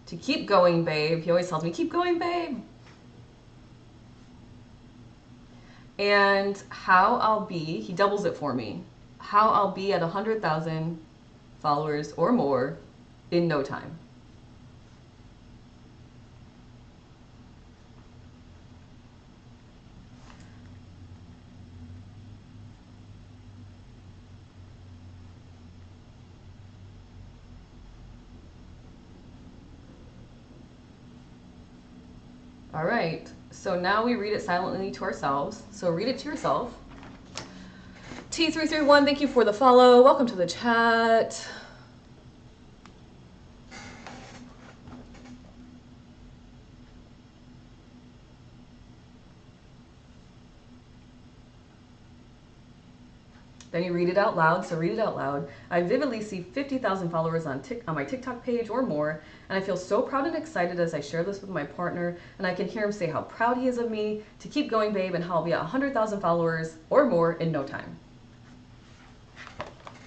[SPEAKER 1] to keep going, babe. He always tells me, keep going, babe. And how I'll be, he doubles it for me, how I'll be at 100,000 followers or more in no time. All right, so now we read it silently to ourselves. So read it to yourself. T331, thank you for the follow. Welcome to the chat. Then you read it out loud, so read it out loud. I vividly see 50,000 followers on my TikTok page or more, and I feel so proud and excited as I share this with my partner, and I can hear him say how proud he is of me, to keep going, babe, and how I'll be at 100,000 followers or more in no time.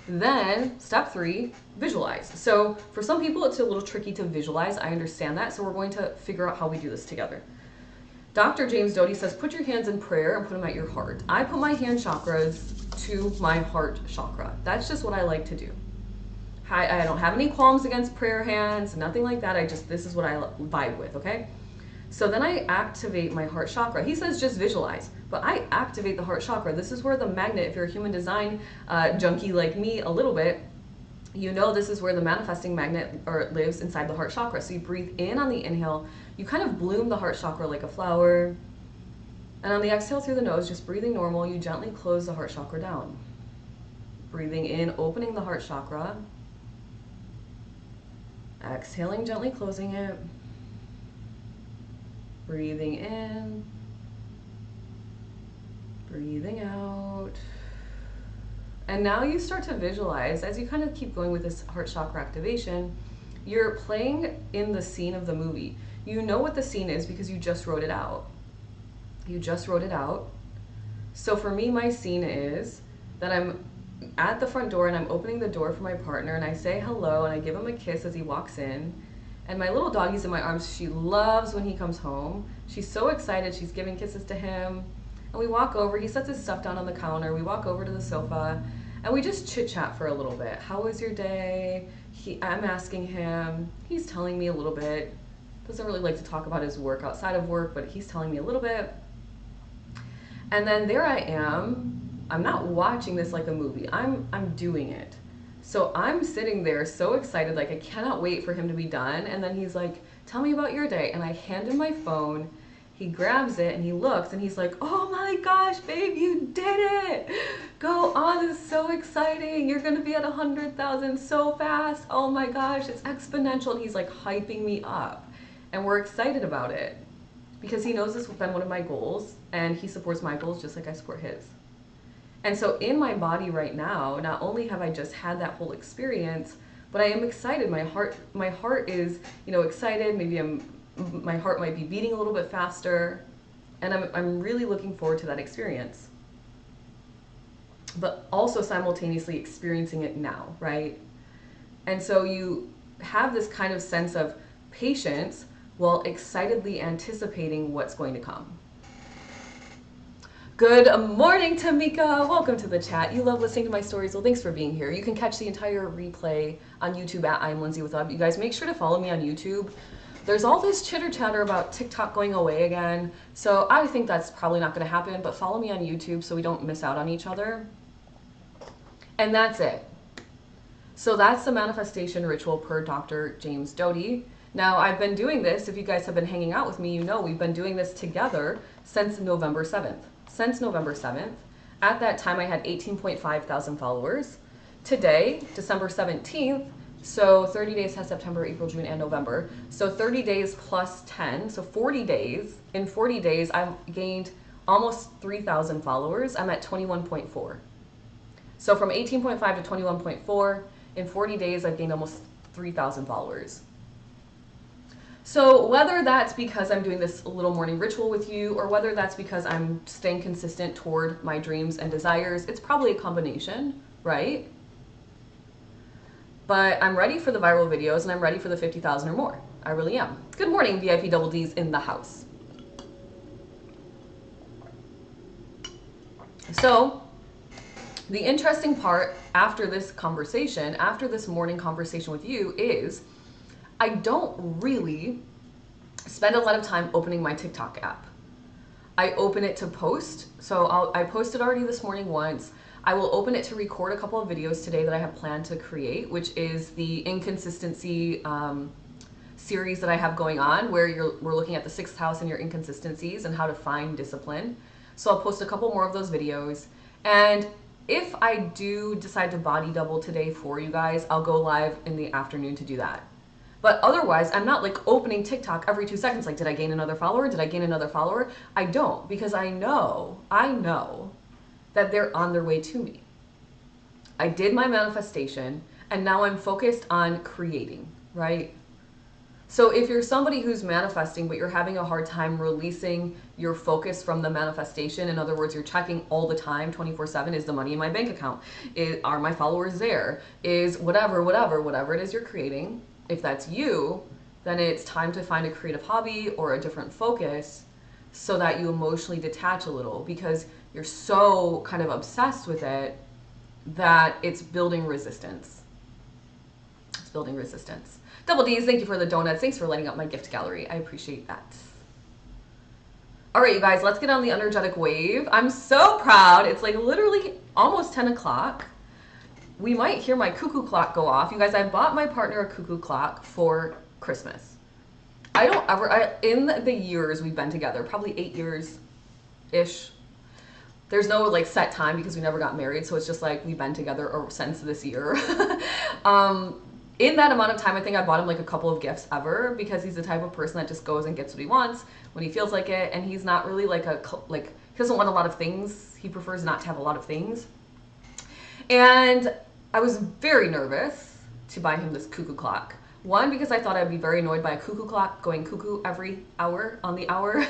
[SPEAKER 1] Then, step 3, visualize. So for some people, it's a little tricky to visualize. I understand that, so we're going to figure out how we do this together. Dr. James Doty says, put your hands in prayer and put them at your heart. I put my hand chakras to my heart chakra. That's just what I like to do. I don't have any qualms against prayer hands, nothing like that. This is what I vibe with, okay? So then I activate my heart chakra. He says just visualize, but I activate the heart chakra. This is where the magnet, if you're a human design junkie like me a little bit, you know this is where the manifesting magnet lives inside the heart chakra. So you breathe in on the inhale, you kind of bloom the heart chakra like a flower. And on the exhale through the nose, just breathing normal, you gently close the heart chakra down. Breathing in, opening the heart chakra. Exhaling, gently closing it. Breathing in. Breathing out. And now you start to visualize, as you kind of keep going with this heart chakra activation, you're playing in the scene of the movie. You know what the scene is because you just wrote it out. You just wrote it out. So for me, my scene is that I'm at the front door and I'm opening the door for my partner and I say hello and I give him a kiss as he walks in. And my little doggy's in my arms. She loves when he comes home. She's so excited. She's giving kisses to him. And we walk over. He sets his stuff down on the counter. We walk over to the sofa and we just chit chat for a little bit. How was your day? I'm asking him. He's telling me a little bit. Doesn't really like to talk about his work outside of work, but he's telling me a little bit. And then there I am. I'm not watching this like a movie. I'm doing it. So I'm sitting there so excited, like I cannot wait for him to be done. And then he's like, tell me about your day. And I hand him my phone. He grabs it and he looks and he's like, oh my gosh, babe, you did it. Go on, this is so exciting. You're gonna be at 100,000 so fast. Oh my gosh, it's exponential. And he's like hyping me up. And we're excited about it because he knows this has been one of my goals and he supports my goals just like I support his. And so in my body right now, not only have I just had that whole experience, but I am excited. My heart is, excited. Maybe my heart might be beating a little bit faster, and I'm really looking forward to that experience. But also simultaneously experiencing it now, right? And so you have this kind of sense of patience while excitedly anticipating what's going to come. Good morning, Tamika. Welcome to the chat. You love listening to my stories. Well, thanks for being here. You can catch the entire replay on YouTube at I'm Lindsay with Up. You guys make sure to follow me on YouTube. There's all this chitter chatter about TikTok going away again. So I think that's probably not going to happen, but follow me on YouTube so we don't miss out on each other. And that's it. So that's the manifestation ritual per Dr. James Doty. Now, I've been doing this. If you guys have been hanging out with me, you know we've been doing this together since November 7th. Since November 7th. At that time, I had 18.5 thousand followers. Today, December 17th, so 30 days has September, April, June, and November. So 30 days plus 10, so 40 days. In 40 days, I've gained almost 3,000 followers. I'm at 21.4. So from 18.5 to 21.4, in 40 days, I've gained almost 3,000 followers. So whether that's because I'm doing this little morning ritual with you, or whether that's because I'm staying consistent toward my dreams and desires, it's probably a combination, right? But I'm ready for the viral videos, and I'm ready for the 50,000 or more. I really am. Good morning, VIP Double D's in the house. So the interesting part after this conversation, after this morning conversation with you, is I don't really spend a lot of time opening my TikTok app. I open it to post. So I posted already this morning once. I will open it to record a couple of videos today that I have planned to create, which is the inconsistency series that I have going on, where we're looking at the 6th house and your inconsistencies and how to find discipline. So I'll post a couple more of those videos. And if I do decide to body double today for you guys, I'll go live in the afternoon to do that. But otherwise, I'm not like opening TikTok every 2 seconds. Like, did I gain another follower? Did I gain another follower? I don't, because I know that they're on their way to me. I did my manifestation, and now I'm focused on creating, right? So if you're somebody who's manifesting, but you're having a hard time releasing your focus from the manifestation, in other words, you're checking all the time, 24/7, is the money in my bank account? Are my followers there? Is whatever it is you're creating. If that's you, then it's time to find a creative hobby or a different focus so that you emotionally detach a little, because you're so kind of obsessed with it that it's building resistance. It's building resistance. Double D's, thank you for the donuts. Thanks for lighting up my gift gallery. I appreciate that. All right, you guys, let's get on the energetic wave. I'm so proud. It's like literally almost 10 o'clock. We might hear my cuckoo clock go off. You guys, I bought my partner a cuckoo clock for Christmas. In the years we've been together, probably 8 years-ish, there's no like set time because we never got married. So it's just like we've been together since this year. In that amount of time, I think I bought him like a couple of gifts ever, because he's the type of person that just goes and gets what he wants when he feels like it. And he's not really like he doesn't want a lot of things. He prefers not to have a lot of things. And I was very nervous to buy him this cuckoo clock. One, because I thought I'd be very annoyed by a cuckoo clock going cuckoo every hour on the hour.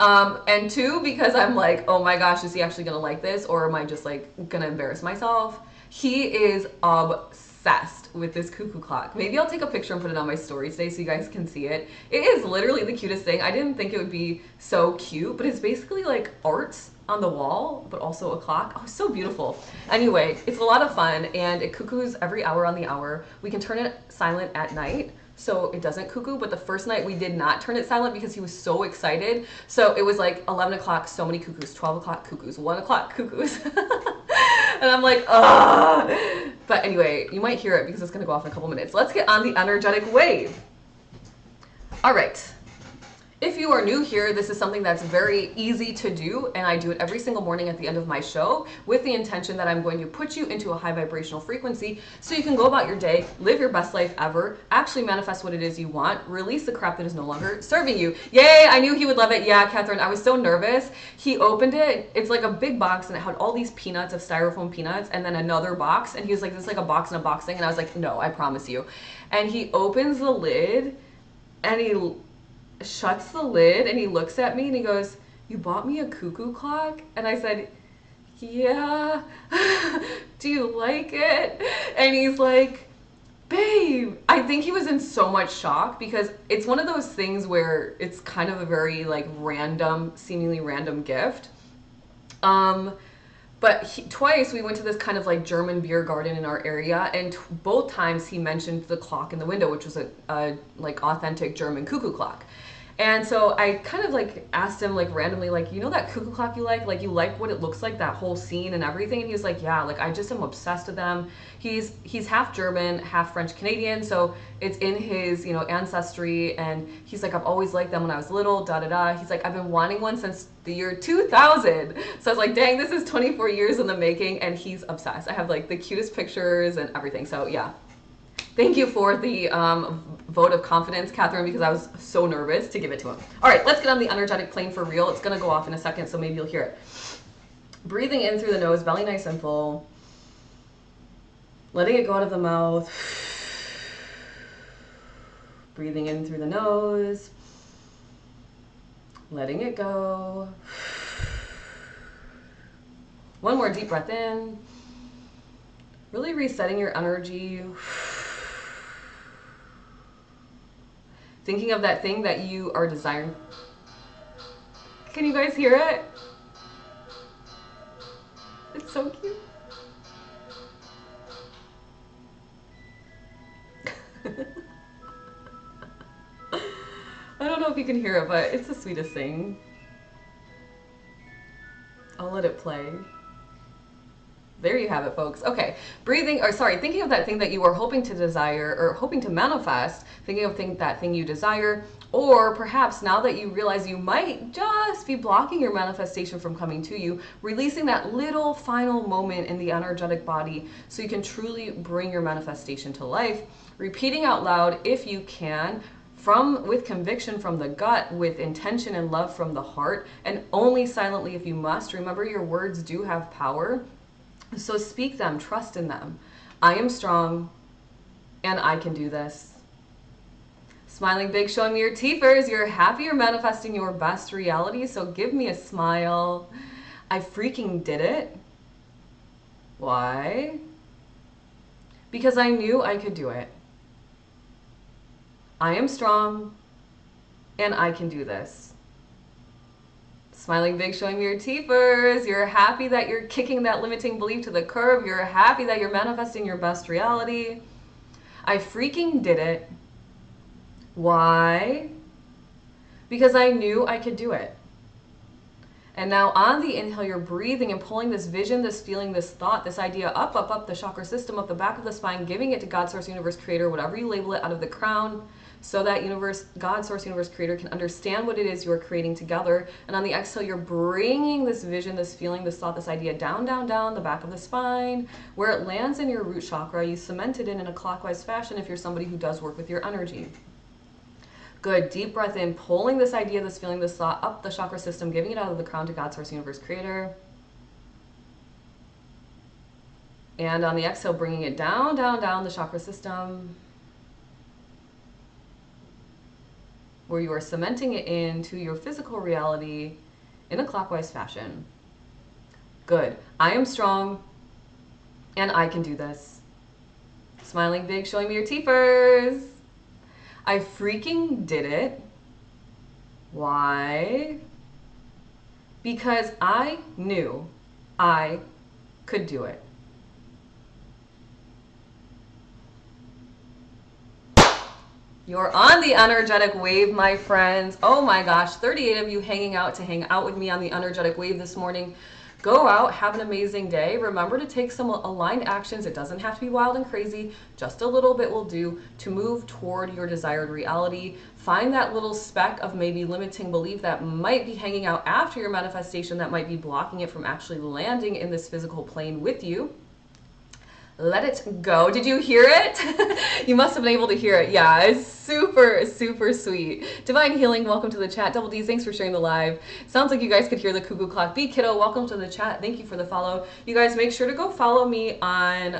[SPEAKER 1] And two, because I'm like, oh my gosh, is he actually gonna like this? Or am I just like gonna embarrass myself? He is obsessed with this cuckoo clock. Maybe I'll take a picture and put it on my story today so you guys can see it. It is literally the cutest thing. I didn't think it would be so cute, but it's basically like art on the wall, but also a clock. Oh, so beautiful. Anyway, it's a lot of fun, and it cuckoos every hour on the hour. We can turn it silent at night so it doesn't cuckoo, but the first night we did not turn it silent because he was so excited. So it was like 11 o'clock, so many cuckoos, 12 o'clock cuckoos, 1 o'clock cuckoos. And I'm like, ugh. But anyway, you might hear it because it's gonna go off in a couple minutes. Let's get on the energetic wave. All right. If you are new here, this is something that's very easy to do, and I do it every single morning at the end of my show with the intention that I'm going to put you into a high vibrational frequency so you can go about your day, live your best life ever, actually manifest what it is you want, release the crap that is no longer serving you. Yay, I knew he would love it. Yeah, Catherine, I was so nervous. He opened it. It's like a big box, and it had all these peanuts of styrofoam peanuts, and then another box, and he was like, this is like a box in a box thing, and I was like, no, I promise you. And he opens the lid, and he shuts the lid, and he looks at me and he goes, you bought me a cuckoo clock? And I said, yeah. Do you like it? And he's like, babe. I think he was in so much shock because it's one of those things where it's kind of a very like random, seemingly random gift. But twice we went to this kind of like German beer garden in our area, and both times he mentioned the clock in the window, which was a like authentic German cuckoo clock. And so I kind of like asked him like randomly, like, you know that cuckoo clock you like what it looks like, that whole scene and everything? And he was like, yeah, like I just am obsessed with them. He's half German, half French Canadian, so it's in his, you know, ancestry. And he's like, I've always liked them when I was little, da da da. He's like, I've been wanting one since the year 2000. So I was like, dang, this is 24 years in the making, and he's obsessed. I have like the cutest pictures and everything. So yeah. Thank you for the vote of confidence, Catherine, because I was so nervous to give it to him. All right, let's get on the energetic plane for real. It's going to go off in a second, so maybe you'll hear it. Breathing in through the nose, belly nice and full. Letting it go out of the mouth. Breathing in through the nose. Letting it go. One more deep breath in. Really resetting your energy. Thinking of that thing that you are desiring. Can you guys hear it? It's so cute. I don't know if you can hear it, but it's the sweetest thing. I'll let it play. There you have it, folks. Okay, thinking of that thing that you are hoping to desire or hoping to manifest, thinking of that thing you desire, or perhaps now that you realize you might just be blocking your manifestation from coming to you, releasing that little final moment in the energetic body so you can truly bring your manifestation to life. Repeating out loud if you can, with conviction from the gut, with intention and love from the heart, and only silently if you must. Remember, your words do have power. So speak them, trust in them. I am strong and I can do this. Smiling big, showing me your teethers. You're happy, you're manifesting your best reality, so give me a smile. I freaking did it. Why? Because I knew I could do it. I am strong and I can do this. Smiling big, showing me your teethers. You're happy that you're kicking that limiting belief to the curb. You're happy that you're manifesting your best reality. I freaking did it. Why? Because I knew I could do it. And now on the inhale, you're breathing and pulling this vision, this feeling, this thought, this idea up the chakra system, up the back of the spine, giving it to God, Source, Universe, Creator, whatever you label it, out of the crown, so that God, Source, Universe, Creator can understand what it is you're creating together. And on the exhale, you're bringing this vision, this feeling, this thought, this idea down, down, down the back of the spine, where it lands in your root chakra. You cement it in a clockwise fashion if you're somebody who does work with your energy. Good, deep breath in, pulling this idea, this feeling, this thought up the chakra system, giving it out of the crown to God, Source, Universe, Creator. And on the exhale, bringing it down, down, down the chakra system, where you are cementing it into your physical reality in a clockwise fashion. Good. I am strong and I can do this. Smiling big, showing me your teethers. I freaking did it. Why? Because I knew I could do it. You're on the energetic wave, my friends. Oh my gosh, 38 of you hanging out to hang out with me on the energetic wave this morning. Go out, have an amazing day. Remember to take some aligned actions. It doesn't have to be wild and crazy. Just a little bit will do to move toward your desired reality. Find that little speck of maybe limiting belief that might be hanging out after your manifestation, that might be blocking it from actually landing in this physical plane with you. Let it go. Did you hear it? You must have been able to hear it. Yeah, it's super, super sweet. Divine Healing, welcome to the chat. Double D, thanks for sharing the live. Sounds like you guys could hear the cuckoo clock. B Kiddo, welcome to the chat. Thank you for the follow. You guys make sure to go follow me on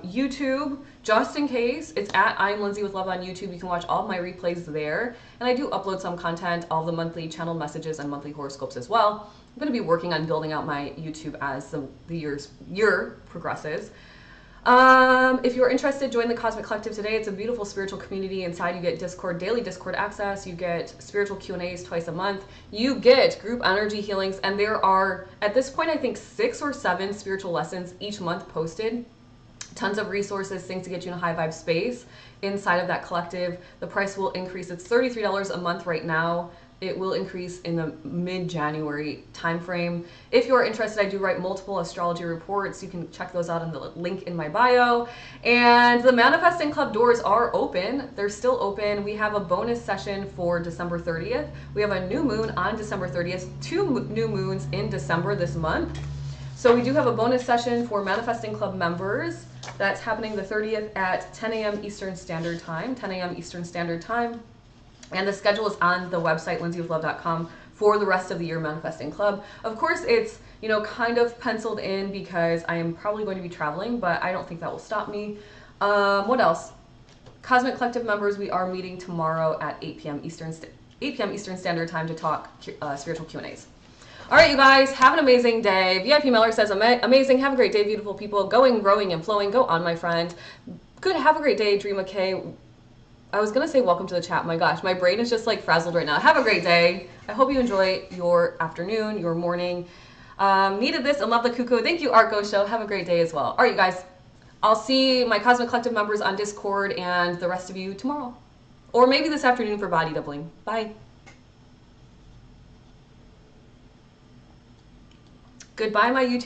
[SPEAKER 1] YouTube, just in case. It's at I Am Lindsay with Love on YouTube. You can watch all of my replays there. And I do upload some content, all the monthly channel messages and monthly horoscopes as well. I'm going to be working on building out my YouTube as the year progresses. If you're interested, join the Cosmic Collective today. It's a beautiful spiritual community. Inside you get daily Discord access, you get spiritual Q&As twice a month, you get group energy healings, and there are, at this point, I think 6 or 7 spiritual lessons each month posted. Tons of resources, things to get you in a high vibe space inside of that collective. The price will increase. It's $33 a month right now. It will increase in the mid-January timeframe. If you're interested, I do write multiple astrology reports. You can check those out in the link in my bio. And the Manifesting Club doors are open. They're still open. We have a bonus session for December 30th. We have a new moon on December 30th, 2 new moons in December this month. So we do have a bonus session for Manifesting Club members. That's happening the 30th at 10 a.m. Eastern Standard Time, 10 a.m. Eastern Standard Time. And the schedule is on the website, lindsaywithlove.com, for the rest of the year Manifesting Club. Of course, it's, kind of penciled in because I am probably going to be traveling, but I don't think that will stop me. What else? Cosmic Collective members, we are meeting tomorrow at 8 p.m. Eastern Standard Time to talk spiritual Q&As. All right, you guys, have an amazing day. VIP Mailer says, amazing. Have a great day, beautiful people. Going, growing, and flowing. Go on, my friend. Good. Have a great day, Dream McKay. I was going to say welcome to the chat. My gosh, my brain is just like frazzled right now. Have a great day. I hope you enjoy your afternoon, your morning. Needed this and love the cuckoo. Thank you, Arco Show. Have a great day as well. All right, you guys. I'll see my Cosmic Collective members on Discord and the rest of you tomorrow. Or maybe this afternoon for body doubling. Bye. Goodbye, my YouTube.